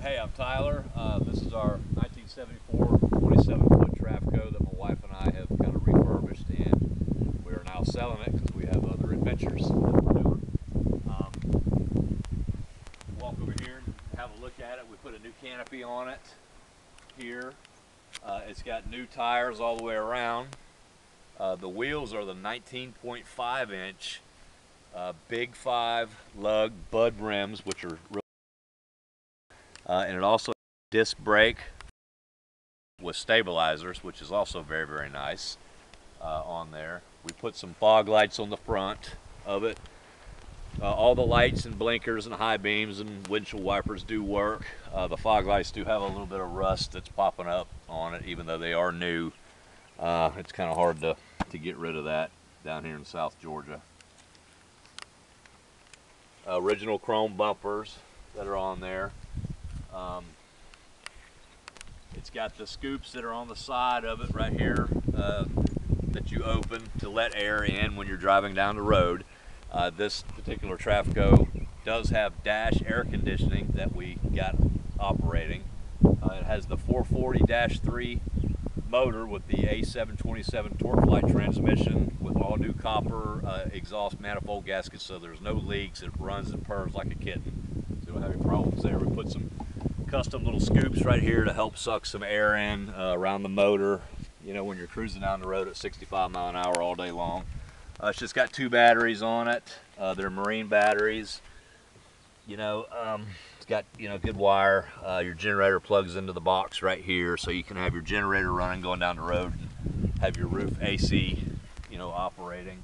Hey, I'm Tyler. This is our 1974 27-foot Tracvo that my wife and I have kind of refurbished, and we are now selling it because we have other adventures that we're doing. Walk over here and have a look at it. We put a new canopy on it here. It's got new tires all the way around. The wheels are the 19.5 inch Big 5 lug Bud rims, which are really and it also has disc brake with stabilizers, which is also very, very nice on there. We put some fog lights on the front of it. All the lights and blinkers and high beams and windshield wipers do work. The fog lights do have a little bit of rust that's popping up on it, even though they are new. It's kind of hard to get rid of that down here in South Georgia. Original chrome bumpers that are on there. It's got the scoops that are on the side of it right here that you open to let air in when you're driving down the road. This particular Tracvo does have dash air conditioning that we got operating. It has the 440-3 motor with the A727 torque light transmission with all new copper exhaust manifold gaskets, so there's no leaks. It runs and purrs like a kitten, so you don't have any problems there. We put some custom little scoops right here to help suck some air in around the motor, you know, when you're cruising down the road at 65 miles an hour all day long. It's just got 2 batteries on it. They're marine batteries. You know, it's got, you know, good wire. Your generator plugs into the box right here, so you can have your generator running going down the road and have your roof AC, you know, operating.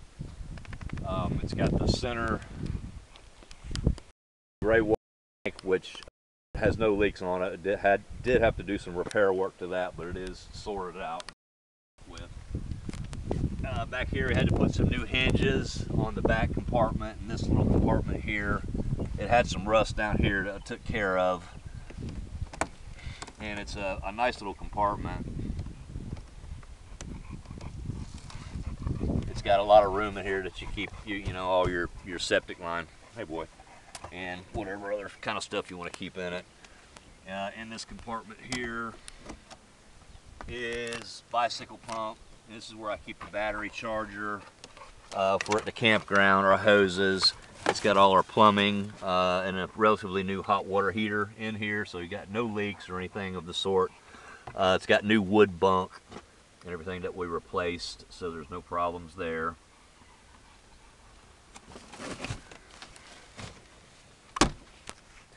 It's got the center gray water tank, which has no leaks on it. It did have to do some repair work to that, but it is sorted out with. Back here we had to put some new hinges on the back compartment, and this little compartment here, it had some rust down here that I took care of, and it's a nice little compartment. It's got a lot of room in here that you keep you know, all your septic line, hey boy, and whatever other kind of stuff you want to keep in it. In this compartment here is bicycle pump. This is where I keep the battery charger for at the campground, our hoses. It's got all our plumbing and a relatively new hot water heater in here, so you got no leaks or anything of the sort. It's got new wood bunk and everything that we replaced, so there's no problems there.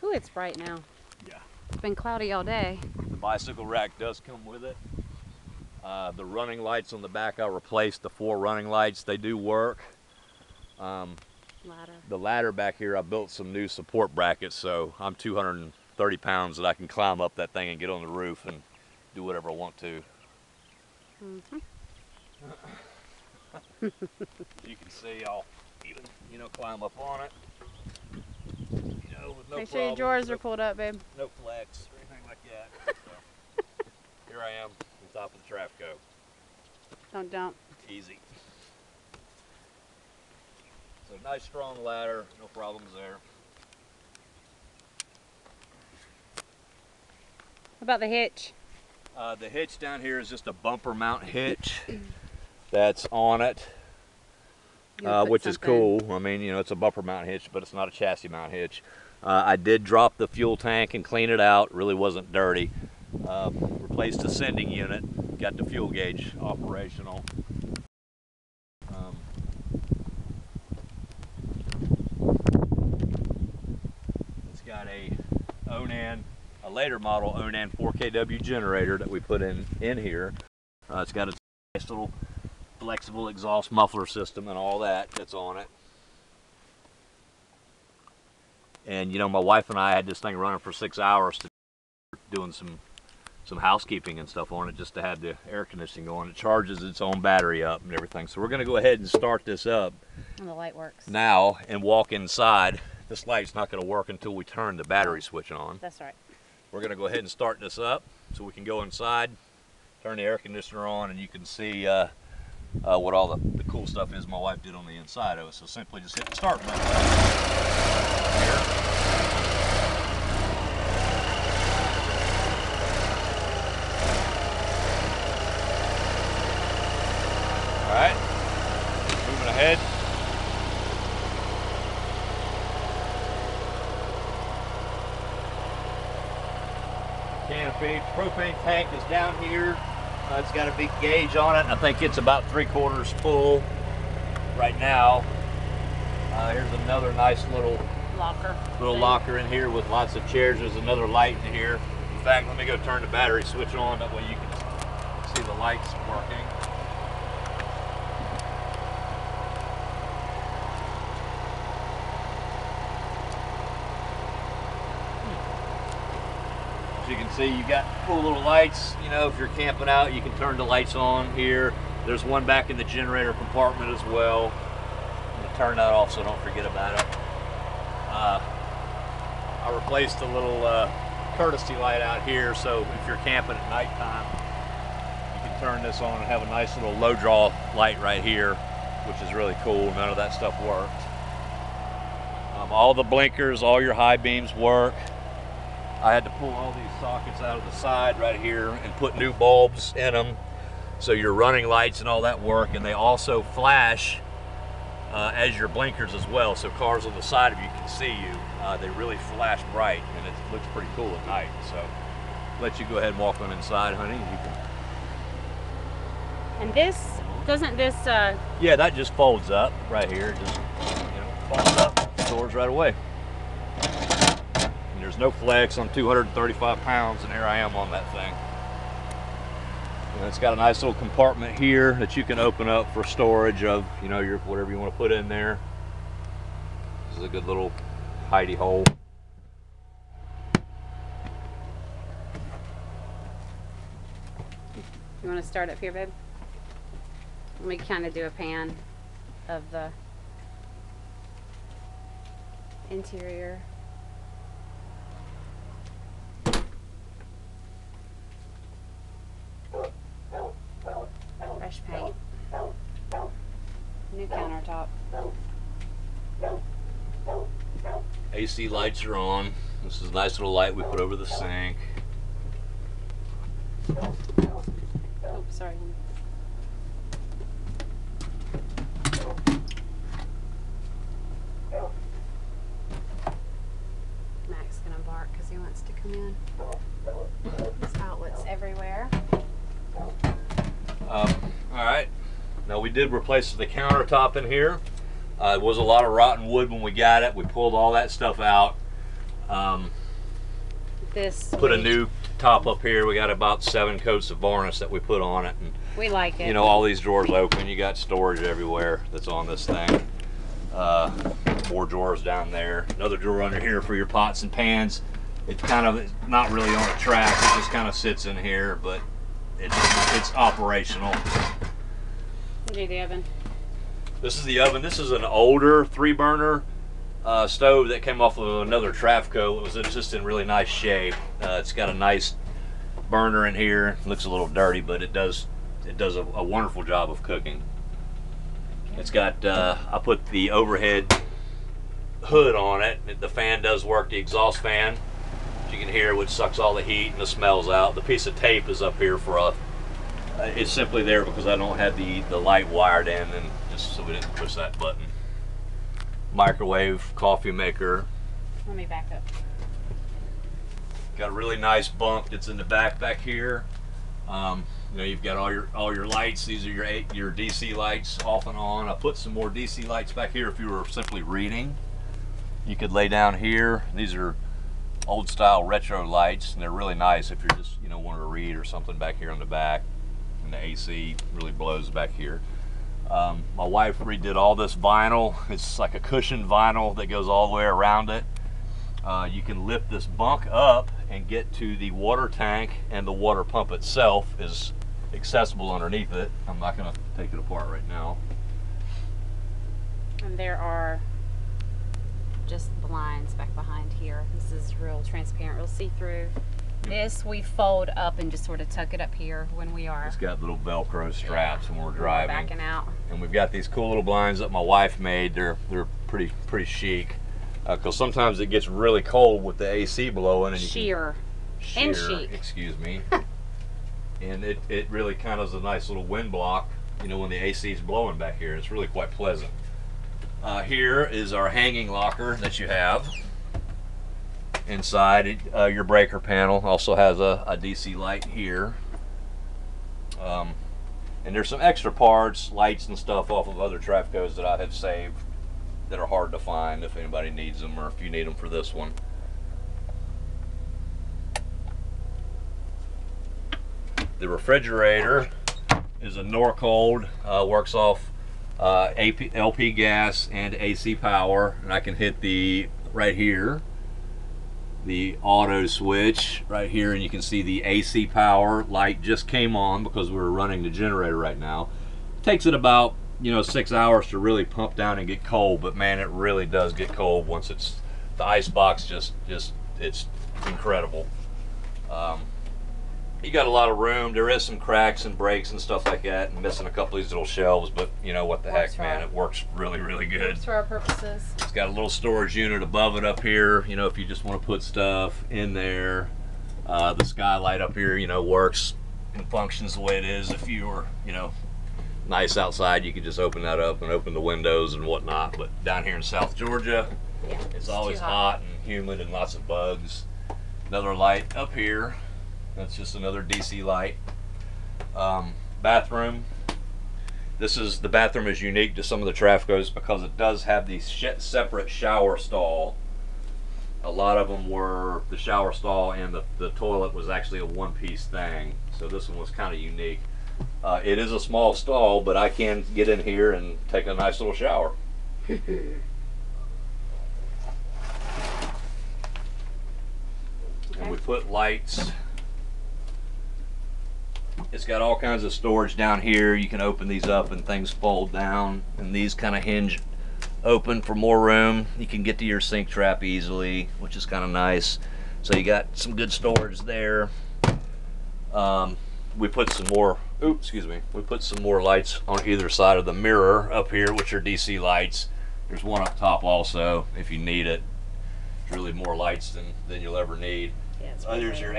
Ooh, it's bright now. Yeah. It's been cloudy all day. The bicycle rack does come with it. The running lights on the back, I replaced the 4 running lights. They do work. The ladder back here, I built some new support brackets, so I'm 230 pounds that I can climb up that thing and get on the roof and do whatever I want to. Mm-hmm. You can see I'll even, you know, climb up on it. You know, with no Make sure your drawers are pulled up, babe. No flex or anything like that. So, here I am on top of the Tracvo. Don't dump. Easy. So nice strong ladder, no problems there. What about the hitch? The hitch down here is just a bumper mount hitch that's on it, which is cool. I mean, you know, it's a bumper mount hitch, but it's not a chassis mount hitch. I did drop the fuel tank and clean it out. It really wasn't dirty. Replaced the sending unit, got the fuel gauge operational. It's got a Onan, a later model Onan 4kW generator that we put in here. It's got a nice little flexible exhaust muffler system and all that's on it. And you know, my wife and I had this thing running for 6 hours doing some housekeeping and stuff on it, just to have the air conditioning going. It charges its own battery up and everything. So we're going to go ahead and start this up. And the light works now and walk inside. This light's not going to work until we turn the battery switch on. That's right. We're going to go ahead and start this up so we can go inside, turn the air conditioner on, and you can see what all the cool stuff is my wife did on the inside of it. So simply just hit the start button here. propane tank is down here. It's got a big gauge on it. I think it's about 3/4 full right now. Here's another nice little locker in here with lots of chairs. There's another light in here. In fact, let me go turn the battery switch on. That way you can see the lights working. As you can see, you got cool little lights. You know, if you're camping out, you can turn the lights on here. There's one back in the generator compartment as well. I'm gonna turn that off so don't forget about it. I replaced a little courtesy light out here, so if you're camping at nighttime, you can turn this on and have a nice little low draw light right here, which is really cool. None of that stuff worked. All the blinkers, all your high beams work. I had to pull all these sockets out of the side right here and put new bulbs in them, so your running lights and all that work, and they also flash as your blinkers as well, so cars on the side of you can see you. They really flash bright, and it looks pretty cool at night. So let you go ahead and walk on inside, honey. You can... And this, doesn't this... Yeah, that just folds up right here. It just, folds up, stores right away. And there's no flex. I'm 235 pounds, and here I am on that thing. And it's got a nice little compartment here that you can open up for storage of, your whatever you want to put in there. This is a good little hidey hole. You want to start up here, babe? Let me kind of do a pan of the interior. Fresh paint. New countertop. AC lights are on. This is a nice little light we put over the sink. Oh, sorry. Mac's gonna bark because he wants to come in. There's outlets everywhere. All right. Now we did replace the countertop in here. It was a lot of rotten wood when we got it. We pulled all that stuff out. Put a new top up here. We got about 7 coats of varnish that we put on it. And, we like it. all these drawers open. You got storage everywhere that's on this thing. 4 drawers down there. Another drawer under here for your pots and pans. It's kind of not really on a track. It just kind of sits in here, but it's operational. We do the oven. This is the oven. This is an older 3-burner stove that came off of another Travco. It was just in really nice shape. It's got a nice burner in here. It looks a little dirty, but it does a wonderful job of cooking. It's got I put the overhead hood on it. The fan does work, the exhaust fan, as you can hear, which sucks all the heat and the smells out. The piece of tape is up here for it's simply there because I don't have the light wired in, and just so we didn't push that button. Microwave, coffee maker. Let me back up. Got a really nice bunk that's in the back here. You've got all your lights. These are your DC lights off and on. I put some more DC lights back here if you were simply reading. You could lay down here. These are old style retro lights, and they're really nice if you're just wanting to read or something back here on the back. And the AC really blows back here. My wife redid all this vinyl. It's like a cushioned vinyl that goes all the way around it. You can lift this bunk up and get to the water tank, and the water pump itself is accessible underneath it. I'm not going to take it apart right now. And there are just blinds back behind here. This is real transparent, real see-through. This we fold up and just sort of tuck it up here when we are. It's got little Velcro straps when we're driving. Backing out. And we've got these cool little blinds that my wife made. They're pretty chic. Because sometimes it gets really cold with the AC blowing. And sheer and chic. Excuse me. And it really kind of is a nice little wind block, when the AC is blowing back here. It's really quite pleasant. Here is our hanging locker that you have. inside. Your breaker panel also has a DC light here. And there's some extra parts, lights and stuff off of other Trafcos that I have saved that are hard to find if anybody needs them, or if you need them for this one. The refrigerator is a Norcold, works off LP gas and AC power, and I can hit the right here, the auto switch right here, and you can see the AC power light just came on because we're running the generator right now. It takes it about 6 hours to really pump down and get cold, but man, it really does get cold once it's the ice box. Just it's incredible. You got a lot of room. There is some cracks and breaks and stuff like that, and missing a couple of these little shelves, but you know what the heck, man, it works really good. Works for our purposes. It's got a little storage unit above it up here, if you just want to put stuff in there. The skylight up here, works and functions the way it is. If you're, nice outside, you could just open that up and open the windows and whatnot. But down here in South Georgia, yeah, it's always hot and humid and lots of bugs. Another light up here. That's just another DC light. Bathroom. The bathroom is unique to some of the Trafcos because it does have the separate shower stall. A lot of them were the shower stall and the toilet was actually a one-piece thing. So this one was kind of unique. It is a small stall, but I can get in here and take a nice little shower. And we put lights. It's got all kinds of storage down here. You can open these up and things fold down, and these kind of hinge open for more room. You can get to your sink trap easily, which is kind of nice. So you got some good storage there. We put some more, we put some more lights on either side of the mirror up here, which are DC lights. There's one up top also if you need it. It's really more lights than you'll ever need. Yeah, there's your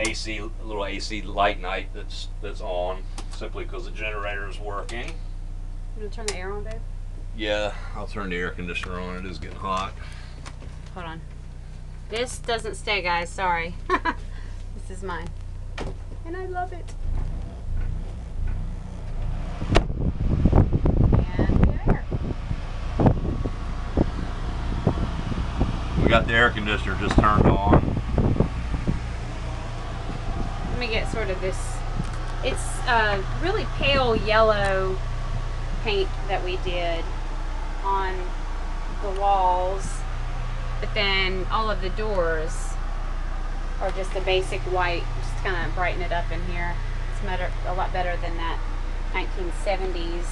little AC light night that's on, simply because the generator is working. You want to turn the air on, Dave? Yeah, I'll turn the air conditioner on. It is getting hot. Hold on. This doesn't stay, guys. Sorry. This is mine. And I love it. And the air. We got the air conditioner just turned on. Let me get sort of this. It's really pale yellow paint that we did on the walls, but then all of the doors are just a basic white, just kind of brighten it up in here. It's a lot better than that 1970s,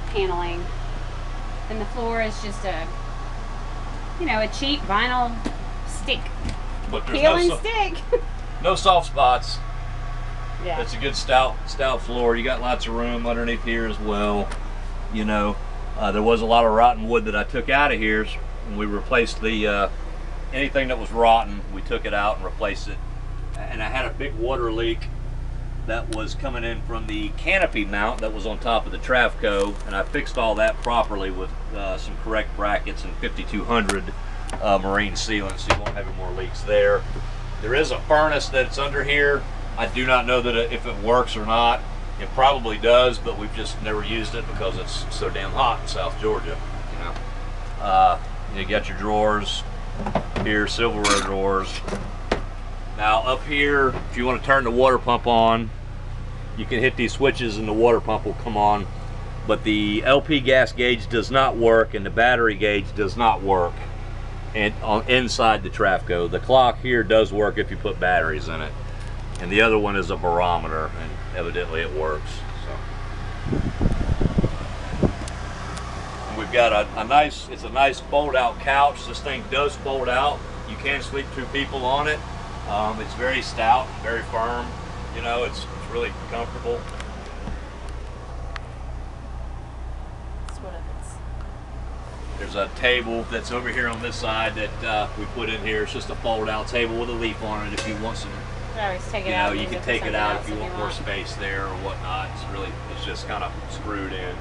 paneling. And the floor is just a cheap vinyl stick, But there's peeling stick. no soft spots. Yeah. It's a good stout floor. You got lots of room underneath here as well. There was a lot of rotten wood that I took out of here, and we replaced the anything that was rotten. We took it out and replaced it. And I had a big water leak that was coming in from the canopy mount that was on top of the Travco, and I fixed all that properly with some correct brackets and 5200 marine sealant, so you won't have any more leaks there. There is a furnace that's under here. I do not know that if it works or not. It probably does, but we've just never used it because it's so damn hot in South Georgia. You got your drawers here, silverware drawers. Now up here, if you want to turn the water pump on, you can hit these switches and the water pump will come on. But the LP gas gauge does not work and the battery gauge does not work inside the Trafco. The clock here does work if you put batteries in it. And the other one is a barometer, and evidently it works. So. And we've got it's a nice fold-out couch. This thing does fold out. You can sleep 2 people on it. It's very stout, very firm. It's really comfortable. There's a table that's over here on this side that we put in here. It's just a fold-out table with a leaf on it if you want some. Take it out. You can take it out if you want more space there or whatnot. It's just kind of screwed in.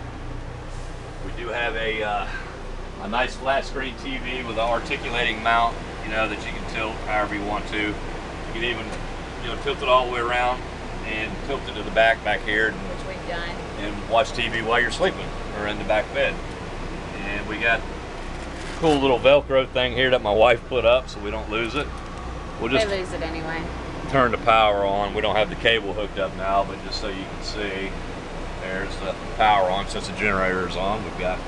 We do have a nice flat screen TV with an articulating mount you know, that you can tilt however you want to. You can even, you know, tilt it all the way around and tilt it to the back here. Which we've done. And watch TV while you're sleeping or in the back bed. And we got a cool little Velcro thing here that my wife put up so we don't lose it. We'll just lose it anyway. Turn the power on. We don't have the cable hooked up now, but just so you can see, there's the power on. Since the generator is on, we've got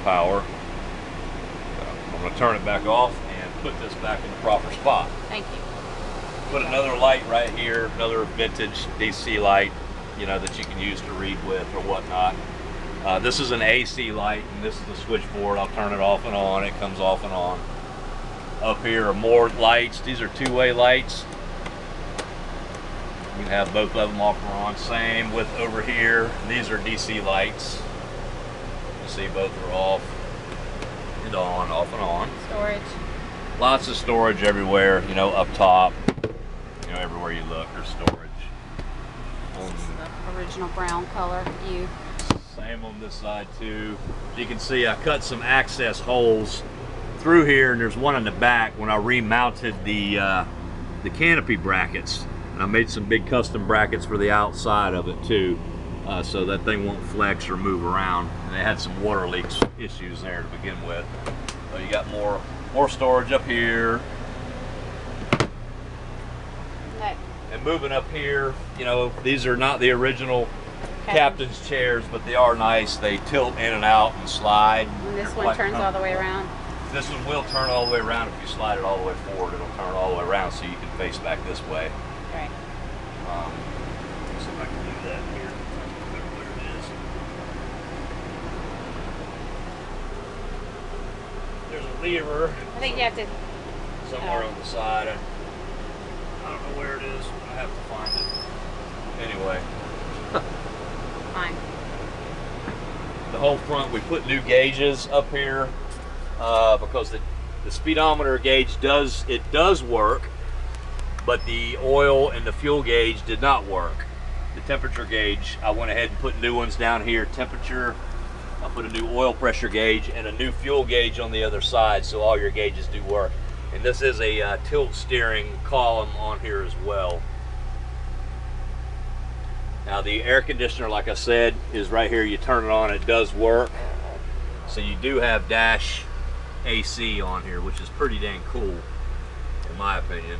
power. So I'm going to turn it back off and put this back in the proper spot. Thank you. Put another light right here, another vintage DC light, you know, that you can use to read with or whatnot. This is an AC light, and this is the switchboard. I'll turn it off and on. It comes off and on. Up here are more lights. These are two-way lights. You can have both of them off or on. Same with over here. These are DC lights. You see both are off and on, off and on. Storage. Lots of storage everywhere, you know, up top. You know, everywhere you look, there's storage. This is the original brown color view. Same on this side too. You can see I cut some access holes through here, and there's one in the back when I remounted the canopy brackets, and I made some big custom brackets for the outside of it too, so that thing won't flex or move around. And they had some water leaks issues there to begin with. So you got more storage up here. And moving up here, you know, these are not the original captain's chairs, but they are nice. They tilt in and out and slide. And this one turns all the way around. This one will turn all the way around. If you slide it all the way forward, it'll turn all the way around so you can face back this way. Right. Let's see if I can do that here. Where it is. There's a lever. I think you have to. Somewhere on the side. I don't know where it is. I have to find it. Anyway. Fine. The whole front, we put new gauges up here because the speedometer gauge does work, but the oil and the fuel gauge did not work. The temperature gauge, I went ahead and put new ones down here. Temperature, I put a new oil pressure gauge and a new fuel gauge on the other side, so all your gauges do work. And this is a tilt steering column on here as well. Now the air conditioner, like I said, is right here. You turn it on, it does work. So you do have dash AC on here, which is pretty dang cool, in my opinion.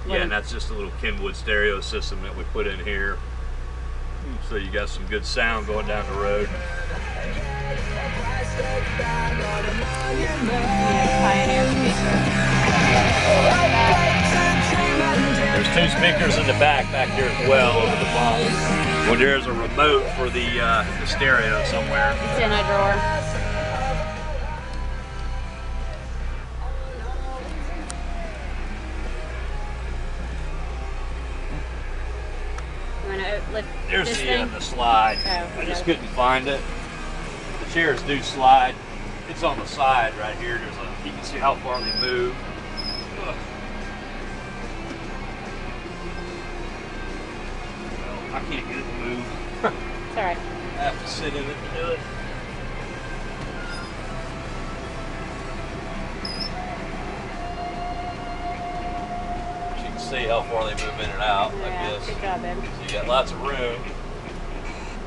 Yeah, and that's just a little Kenwood stereo system that we put in here. So you got some good sound going down the road. There's two speakers in the back here as well over the bottom. Well, there's a remote for the stereo somewhere. It's in a drawer. You want to lift There's this thing? the slide. Oh, I just couldn't find it. The chairs do slide. It's on the side right here. You can see how far they move. Ugh. I can't get it to move. It's all right. I have to sit in it to do it. But you can see how far they move in and out like this. Good job, babe. So you got lots of room.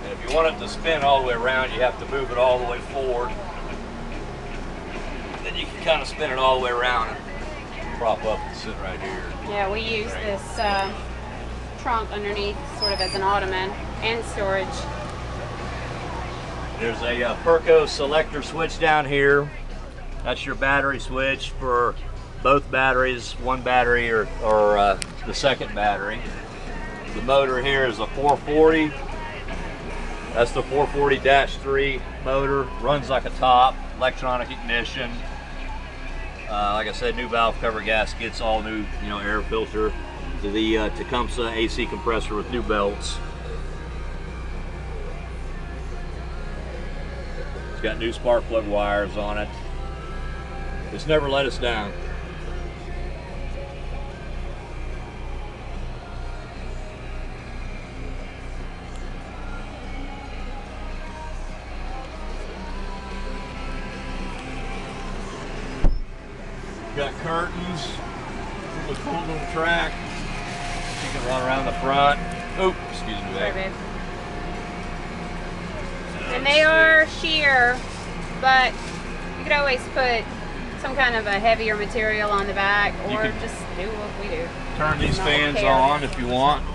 And if you want it to spin all the way around, you have to move it all the way forward. Then you can kind of spin it all the way around and prop up and sit right here. Yeah, we use this trunk underneath sort of as an ottoman and storage. There's a Perco selector switch down here. That's your battery switch for both batteries, one battery or the second battery. The motor here is a 440. That's the 440-3 motor. Runs like a top, electronic ignition. Like I said, new valve cover gaskets, all new, air filter. To the Tecumseh AC compressor with new belts. It's got new spark plug wires on it. It's never let us down. got curtains, a cool little track. You can run around the front. Oh, excuse me, Sorry, babe. babe. And they are sheer, but you could always put some kind of a heavier material on the back, or just do what we do. Turn these Not fans care. on if you want,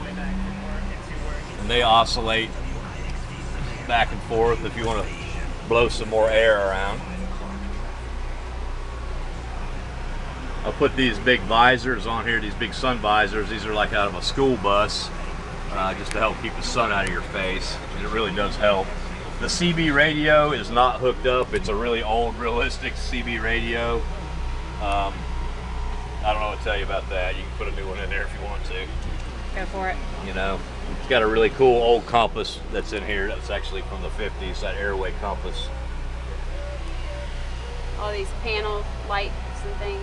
and they oscillate back and forth if you want to blow some more air around. I'll put these big visors on here, these big sun visors. These are like out of a school bus, just to help keep the sun out of your face. And it really does help. The CB radio is not hooked up. It's a really old, realistic CB radio. I don't know what to tell you about that. You can put a new one in there if you want to. Go for it. You know, it's got a really cool old compass that's in here. That's actually from the 50s, that airway compass. All these panel lights and things.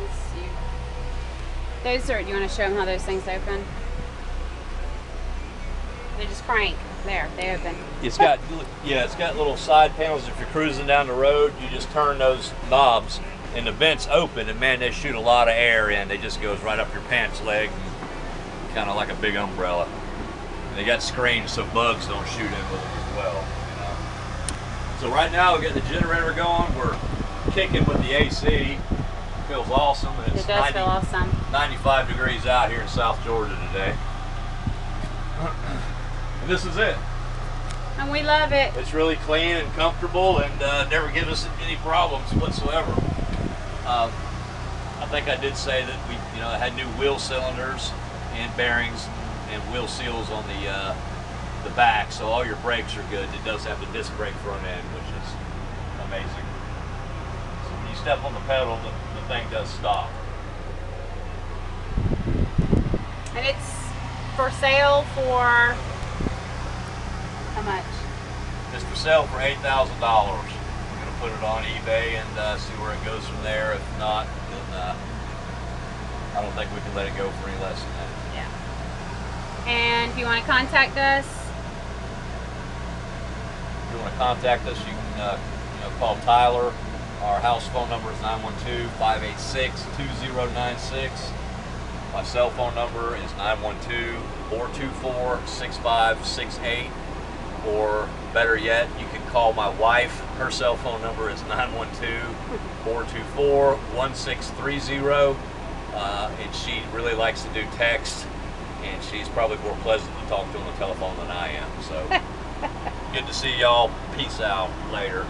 Those are, do you want to show them how those things open? They just crank. There, they open. It's got, yeah, it's got little side panels. If you're cruising down the road, you just turn those knobs and the vents open, and man, they shoot a lot of air in. They just goes right up your pants leg, kind of like a big umbrella. And they got screens so bugs don't shoot in with them as well. You know? So right now we got the generator going. We're kicking with the AC. Feels awesome. And it's It does feel awesome. 95 degrees out here in South Georgia today. And this is it. And we love it. It's really clean and comfortable, and never gives us any problems whatsoever. I think I did say that we, you know, had new wheel cylinders and bearings and wheel seals on the back, so all your brakes are good. It does have the disc brake front end, which is amazing. So when you step on the pedal, the thing does stop. And it's for sale for how much? It's for sale for $8,000. We're going to put it on eBay and see where it goes from there. If not, then I don't think we can let it go for any less than that. Yeah. And if you want to contact us, If you want to contact us, you can call Tyler. Our house phone number is 912-586-2096. My cell phone number is 912-424-6568. Or better yet, you can call my wife. Her cell phone number is 912-424-1630. And she really likes to do text, and she's probably more pleasant to talk to on the telephone than I am. So good to see y'all. Peace out. Later.